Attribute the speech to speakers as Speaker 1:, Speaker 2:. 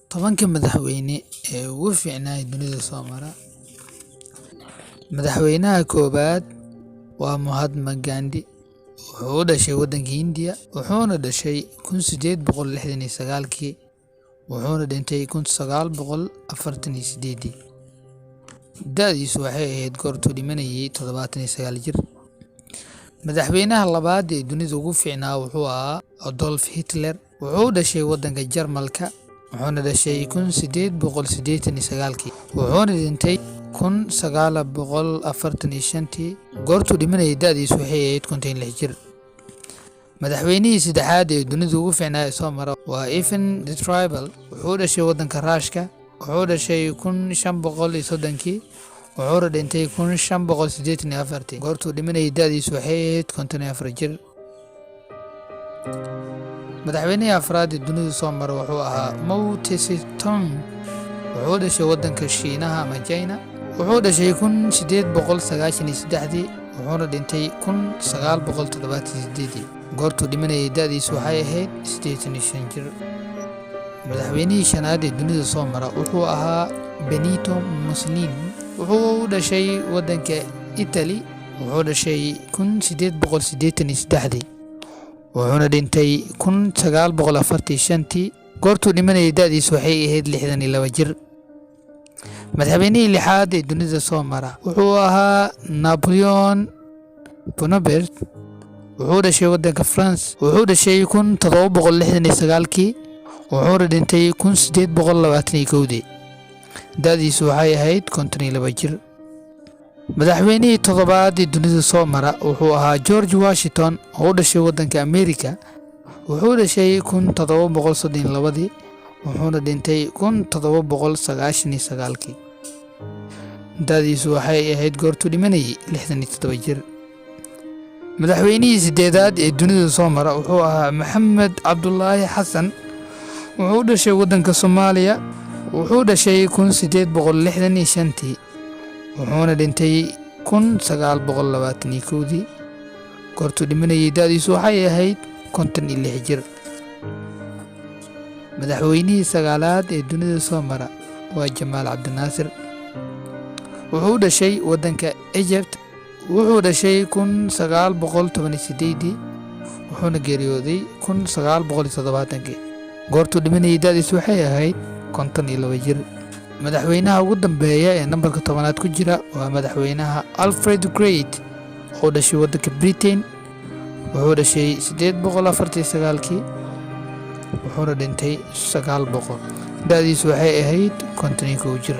Speaker 1: tobanka madaxweyne ee ugu fiicnaa dunida soo mara. Madaxweynaha koowaad waa Mahatma Gandhi. Wuxuu u dhashay waddanka Hindiya, wuxuuna dhashay 1869 wuxuuna dhintay 1948. Da'diisu waxay ahayd goortuu dhimanayay 79 jir. Madaxweynaha labaad ee dunida ugu fiicnaa wuxuu ahaa Adolf Hitler. Wuxuu u dhashay waddanka Jarmalka, wuxuuna dhashay 1889 wuxuuna dhintay 1945. goortuu dhimanayay da'diisu waxay ahayd 56 jir. Madaxweynihii saddexaad ee dunida ugu fiicnaa ee soo mara waa Ivan the Terrible. Wuxuu u dhashay waddanka Ruushka, wuxuu dhashay 1530 wuxuuna dhintay 1584. goortuu dhimanayay da'diisu waxay ahayd 54 jir. madaxweynihii afraad ee dunida soo mara wuxuu ahaa Mao Tse-tung. wuxuu u dhashay waddanka Shiinaha ama China, wuxuu dhashay 1893 wuxuuna dhintay 1978. goortuu dhimanayay da'diisu waxay ahayd 85 jir. madaxweynihii shanaad ee dunida soo mara wuxuu ahaa Benito Mussolini. wuxuu u dhashay waddanka Italy, wuxuu dhashay 1883 wuxuuna dhintay 1945. goortuu dhimanayay da'diisu waxay ahayd 62 jir. madaxweynihii lixaad ee dunida soo mara wuxuu ahaa Napoleon Bonaparte. wuxuu dhashay waddanka France, wuxuu dhashay 1769 wuxuuna dhintay 1821. da'diisu waxay ahayd 52 jir. madaxweynihii toddobaad ee dunida soo mara wuxuu ahaa George Washington oo u dhashay waddanka Amerika. wuxuu dhashay 1732 wuxuuna dhintay 1799. da'diisu waxay ahayd goortuu dhimanayay 67 jir. madaxweynihii sideedaad ee dunida soo mara wuxuu ahaa Maxamed Cabdulaahi Xasan. wuxuu u dhashay waddanka Soomaaliya, wuxuu dhashay 1865 wuxuuna dhintay 1921. goortuu dhimanayay da'diisu waxay ahayd 56 jir. madaxweynihii sagaalaad ee dunida soo mara waa Jamaal Cabdinaasir. wuxuu u dhashay waddanka Egypt, wuxuu dhashay 1918 wuxuuna geeriyooday 1970. goortuu dhimanayay da'diisu waxay ahayd 52 jir. madaxweynaha ugu dambeeya ee nambarka 10aad ku jira waa madaxweynaha Alfred Great oo dhashay waddanka Britain. wuxuu dhashay 849 wuxuuna dhintay 900. da'diisu waxay ahayd 51 jir.